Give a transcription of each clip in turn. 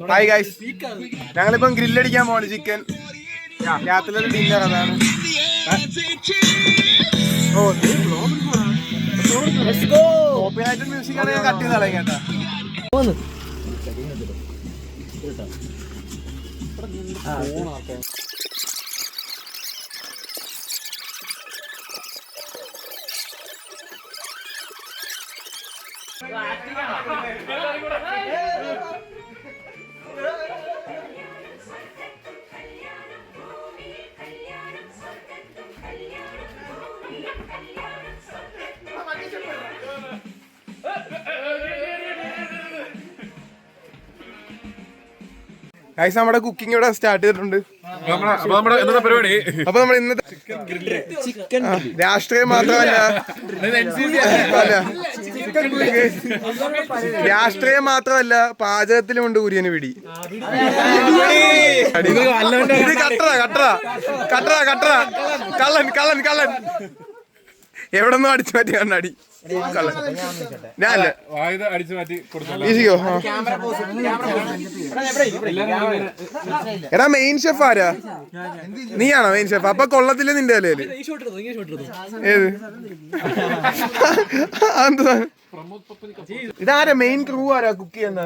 Hi guys, ഞങ്ങളിപ്പം ഗ്രില്ലടിക്കാൻ പോവാണ് chicken. രാത്രിയിലൊരു dinner അതാണ്. കോപ്പിറൈറ്റഡ് മ്യൂസിക് ആണ് ഞാൻ കട്ട് ചെയ്ത് കളയും കേട്ടാ. ഗൈസ്, നമ്മുടെ കുക്കിംഗ് ഇവിടെ സ്റ്റാർട്ട് ചെയ്തിട്ടുണ്ട്. അപ്പൊ നമ്മൾ ഇന്നത്തെ രാഷ്ട്രീയം മാത്രമല്ല രാഷ്ട്രീയം മാത്രമല്ല പാചകത്തിലുമുണ്ട് കുര്യന് പിടി. ഇത് കട്ടറ കട്ടറ കട്ടറ കട്ടറ കള്ളൻ കള്ളൻ കള്ളൻ എവിടെന്നോ അടിച്ചു മാറ്റി കണ്ണാടി. ഞാനല്ലേ എടാ, മെയിൻ ഷെഫ് ആരാ? നീയാണോ മെയിൻ ഷെഫ്? അപ്പൊ കൊള്ളത്തില്ല നിന്റെ അല്ലേല്. ഏത് ഇതാരാ മെയിൻ ക്രൂ? ആരാ കുക്ക് ചെയ്യുന്ന?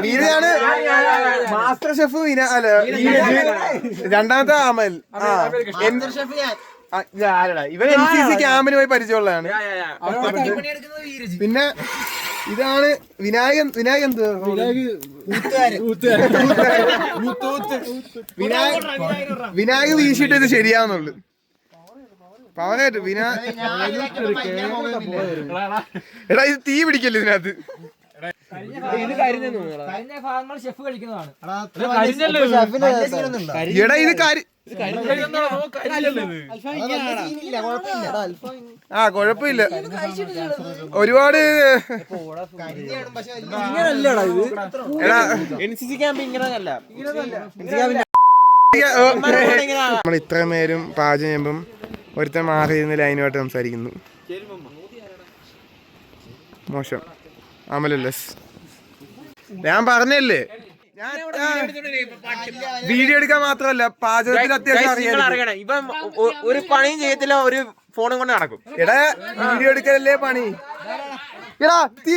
വീരയാണ് മാസ്റ്റർ ഷെഫ്. അല്ല, രണ്ടാമത്തെ അമൽ. ആരടാ ഇവൻ? NCC ക്യാമ്പിന് പോയി പരിചയമുള്ളതാണ്. പിന്നെ ഇതാണ് വിനായകൻ. വിനായകൻ എന്ത് വിനായകൻ വീശിട്ട് ഇത് ശരിയാന്നുള്ളു. പവനായിട്ട് എടാ, ഇത് തീ പിടിക്കല്ലേ ഇതിനകത്ത്? എടാ, ഇത് കൊഴപ്പില്ല. ഒരുപാട് നമ്മൾ ഇത്രയും പേരും പാചകം ചെയ്യുമ്പം ഒരുത്തൻ മാറി ഇരുന്ന് ലൈനുമായിട്ട് സംസാരിക്കുന്നു. മോശം. അമലല്ലസ്, ഞാൻ പറഞ്ഞല്ലേ, വീഡിയോ എടുക്കാൻ മാത്രമല്ല പാചകത്തിൽ അത്യാവശ്യം അറിയണം. ഇപ്പൊ ഒരു പണിയും ചെയ്യത്തില്ല, ഒരു ഫോണും കൊണ്ട് നടക്കും. എടാ, വീഡിയോ എടുക്കലല്ലേ പണി. എടാ, തീ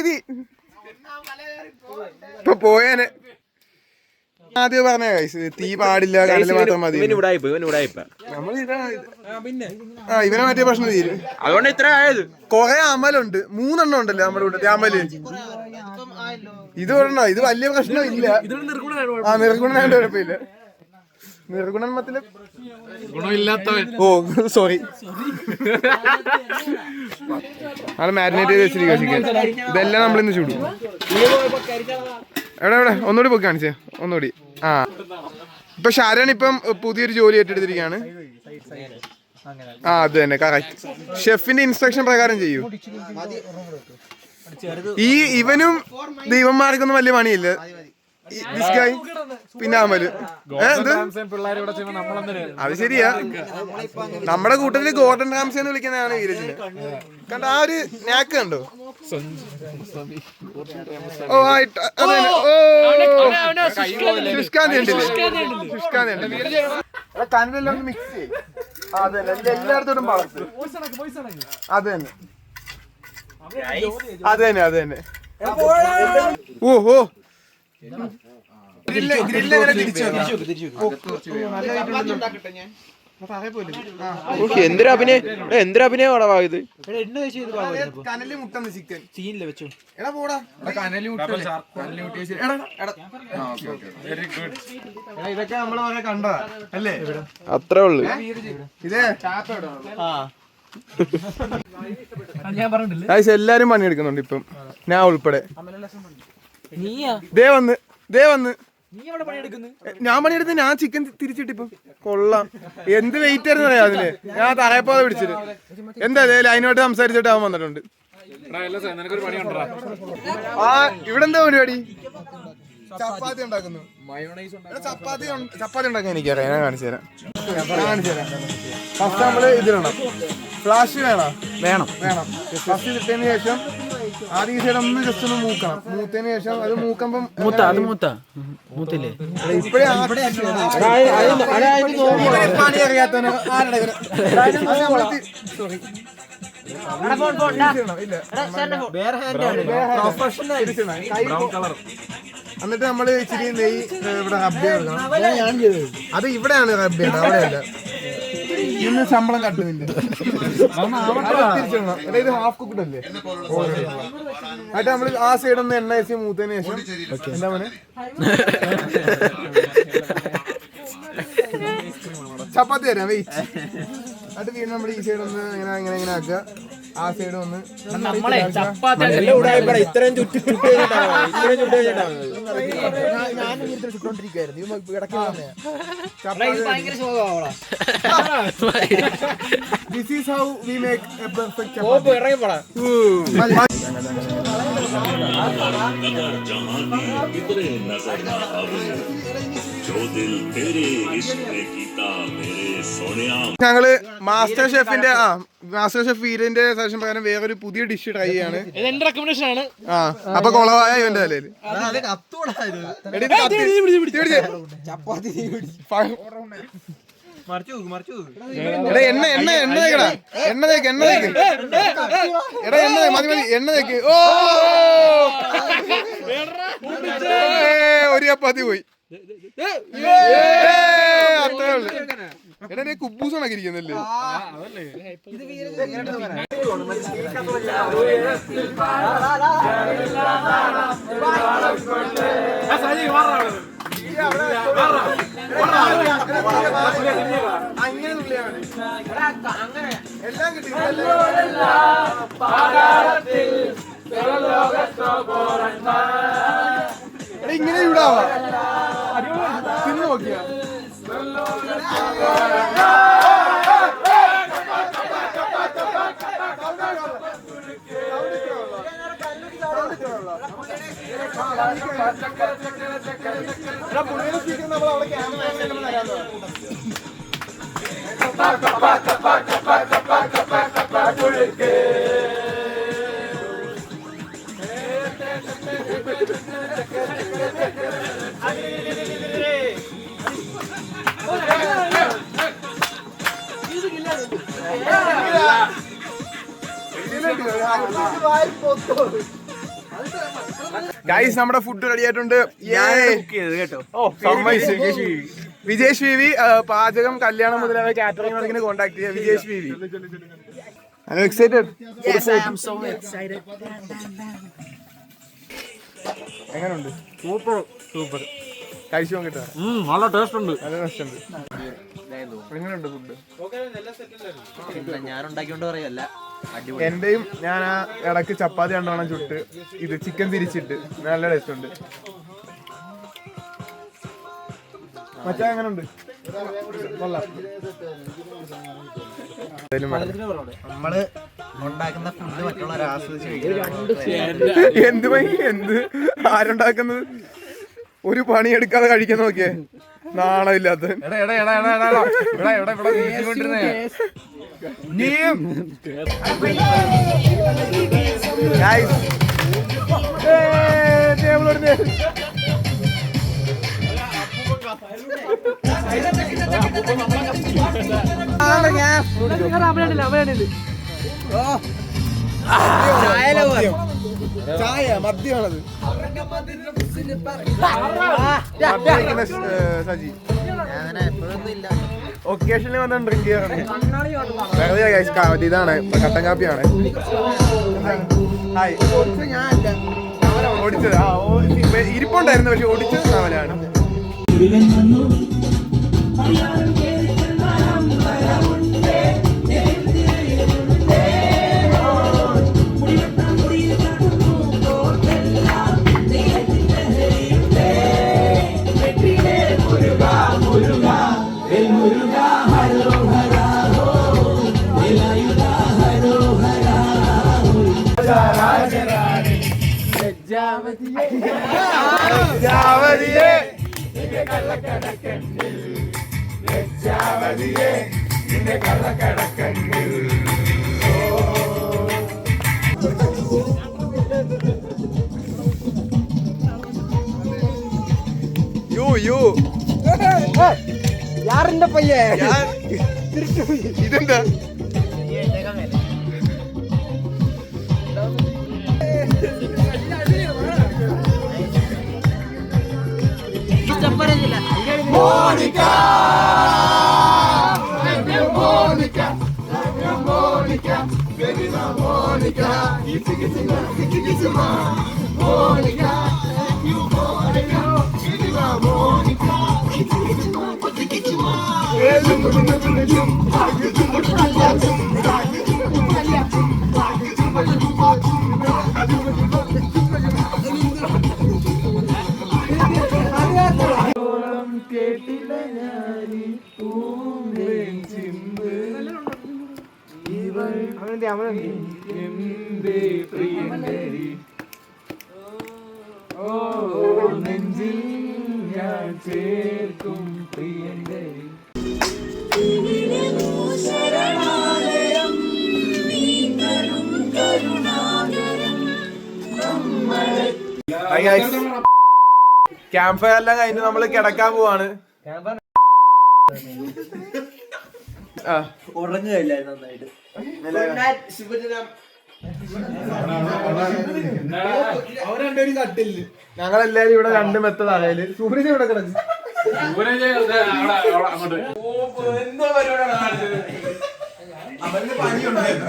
ഇപ്പൊ പോയേനെ. ആദ്യം പറഞ്ഞ തീ പാടില്ല, കടല് മാത്രം മതി. ഇവനെ മറ്റേ പ്രശ്നം തീരും. അതുകൊണ്ട് ഇത്ര ആയത്. കൊറേ അമലുണ്ട്, 3 ഉണ്ടല്ലോ നമ്മുടെ കൂട്ടത്തിൽ അമല്. ഇത് പറഞ്ഞോ, ഇത് വലിയ പ്രശ്നം ഇല്ല. നിർഗുണനായിട്ട് കുഴപ്പമില്ല. നിർഗുണൻ മത്തില് ഗുണമില്ലാത്തവൻ. ഓ സോറി. അത് മാരിനേറ്റ് ചെയ്ത് വെച്ചിരിക്കുക ചിക്കൻ. ഇതെല്ലാം നമ്മളിന്ന് ചൂടും. എവിടെ ഒന്നുകൂടി പോയി കാണിച്ചേ, ഒന്നുകൂടി. ഇപ്പൊ ഷാരാൻ ഇപ്പം പുതിയൊരു ജോലി ഏറ്റെടുത്തിരിക്കുകയാണ്. അത് തന്നെ, കറക്റ്റ്. ഷെഫിന്റെ ഇൻസ്ട്രക്ഷൻ പ്രകാരം ചെയ്യൂ. ഇവനും ദൈവന്മാർക്കൊന്നും വലിയ പണിയില്ല. പിന്നെ അമല് അത് ശരിയാ. നമ്മുടെ കൂട്ടത്തില് ഗോർഡൻ റാംസി എന്ന് വിളിക്കുന്നതാണ് വീരജിന്. കണ്ട ആ ഒരു നാക്ക് കണ്ടോ? ഓ ശുഷ്കാന്തി ഉണ്ടല്ലേ? ശുഷ്കാന്തി ഉണ്ട്. കനലെല്ലാം ഒന്ന് മിക്സ് ചെയ്യും. അത് തന്നെ, എല്ലായിടത്തോടും വളർത്ത്. അത് തന്നെ അത് തന്നെ അത് തന്നെ. ഓ എന്തിനഭിനയത്? കനല് മുട്ടുന്ന ചിക്കൻ സീനില് വെച്ചു. എടാ പോടാ, ഇതൊക്കെ നമ്മള് കണ്ടതാ അല്ലേ? അത്രേ ഉള്ളു. ഇതേ എല്ലാരും പണിയെടുക്കുന്നുണ്ട് ഇപ്പം, ഞാൻ ഉൾപ്പെടെ. ഞാൻ പണിയെടുത്ത് ഞാൻ ചിക്കൻ തിരിച്ചിട്ടിപ്പം. കൊള്ളാം, എന്ത് വെയിറ്റ് ആയിരുന്നു അറിയാം അതിന്. ഞാൻ തറയപ്പോതെ പിടിച്ചിട്ട്. എന്താ ലൈനോട്ട് സംസാരിച്ചിട്ട് അവൻ വന്നിട്ടുണ്ട്. ഇവിടെ എന്താ പരിപാടി? ചപ്പാത്തി ഉണ്ടാക്കുന്നു. ചപ്പാത്തി ഉണ്ടാക്കാൻ എനിക്കറിയാം, ഞാൻ കാണിച്ചു തരാം. ഫസ്റ്റ് നമ്മള് ഇതിടണം. ഫ്ലാഷ് വേണം. ഫസ്റ്റ് ഇട്ടതിന് ശേഷം ആദ്യം ഈ സൈഡ് ഒന്ന് ജസ്റ്റ് ഒന്ന് മൂക്കണം. മൂത്തതിന് ശേഷം അത് മൂക്കുമ്പം മൂത്തില്ലേ ഇപ്പഴേ പണി അറിയാത്തവന് സോറി എന്നിട്ട് നമ്മള് ഇച്ചിരി നെയ്യ് ഇവിടെ റബ്ബ് ചെയ്യണം. അത് ഇവിടെയാണ് റബ്ബ് ചെയ്യണം, അവിടെയല്ല. ഇന്ന് ശമ്പളം കട്ടുന്നില്ല. ഇത് ഹാഫ് കുക്ക്ഡ് അല്ലേ? എന്നിട്ട് നമ്മള് ആ സൈഡ് ഒന്ന് എണ്ണ വെച്ച് മൂത്തതിന് ശേഷം എന്താ മോനെ ചപ്പാത്തി തരാം വെയിറ്റ്. എന്നിട്ട് വീണ്ടും നമ്മൾ ഈ സൈഡ് ഒന്ന് ഇങ്ങനെ ഇങ്ങനെ ഇങ്ങനെ ആക്കുക. ആ സൈഡ് ഒന്ന് This is how we make a perfect ഞങ്ങള് മാസ്റ്റർ ഷെഫിന്റെ വീരന്റെ സജഷൻ പ്രകാരം വേറൊരു പുതിയ ഡിഷ് ട്രൈ ചെയ്യാണ്. എന്റെ റെക്കമെൻഡേഷൻ ആണ്. അപ്പൊ കൊളവായ ഇവന്റെ തലയില് എണ്ണ എണ്ണ എണ്ണ തേക്കടാ, എണ്ണ തേക്ക് എണ്ണ തേക്ക് എടാ, എണ്ണ മതി മതി എണ്ണ തേക്ക്. ഓ ഒരു ചപ്പാത്തി പോയി. അത്രേ ഉള്ളു. എടാ നീ കുബൂസ് ഉണക്കിരിക്കുന്നല്ലേ? അങ്ങനെ എല്ലാം കിട്ടി. ഇങ്ങനെ ചൂടാവാ തിന്നു നോക്കിയാ. ഗൈസ് നമ്മുടെ ഫുഡ് റെഡി ആയിട്ടുണ്ട്. വിജേഷ് വി വി പാചകം കല്യാണം മുതലായ കാറ്ററിംഗ് വർക്കിന് കോൺടാക്ട് ചെയ്യുക. Vijesh V V excited. എങ്ങനെയുണ്ട്? Super super. കഴിച്ചു നോക്കിട്ടാ. നല്ല ടേസ്റ്റ് ഉണ്ട്. നല്ല ടേസ്റ്റ് ഉണ്ട്. എങ്ങനെയുണ്ട് ഫുഡ്? ഞാൻ ഉണ്ടാക്കിയോണ്ട് പറയല്ല, എന്റെയും ഞാൻ ആ ഇടക്ക് ചപ്പാത്തി രണ്ടോണം ചുട്ട് ഇത് ചിക്കൻ തിരിച്ചിട്ട് നല്ല ടേസ്റ്റ് ഉണ്ട്. മച്ചാ എങ്ങനെയുണ്ട്? നമ്മള് ഉണ്ടാക്കുന്ന ഫുഡ് മറ്റുള്ളവരെ ആസ്വദിച്ച് എന്ത് എന്ത് ആരുണ്ടാക്കുന്നത്? ഒരു പണിയെടുക്കാതെ കഴിക്കാൻ നോക്കിയേ, നാണമില്ലാത്ത. ചായ മദ്യമാണത്. സജി ഒക്കേഷനിൽ വന്ന ഡ്രിങ്ക് ചെയ്യാറുണ്ട്. ഇതാണ് കട്ടൻ കാപ്പിയാണ്. ഓടിച്ചത് ഇരിപ്പുണ്ടായിരുന്നു, പക്ഷെ ഓടിച്ചത് അവനാണ്. യോ യാറിന്റെ പയ്യേ ഇതെന്താ ക്യാമ്പ് ഫയർ എല്ലാം കഴിഞ്ഞ് നമ്മള് കിടക്കാൻ പോവാണ്. ഉറങ്ങുകയല്ലായിരുന്നു നന്നായിട്ട്. ഞങ്ങളെല്ലാരും ഇവിടെ രണ്ട് മെത്ത താഴെ സൂര്യൻ ഇവിടെ കിടക്കും. എന്തോ പരിപാടിയാണ് അവന് പനിയുണ്ടായിരുന്നു.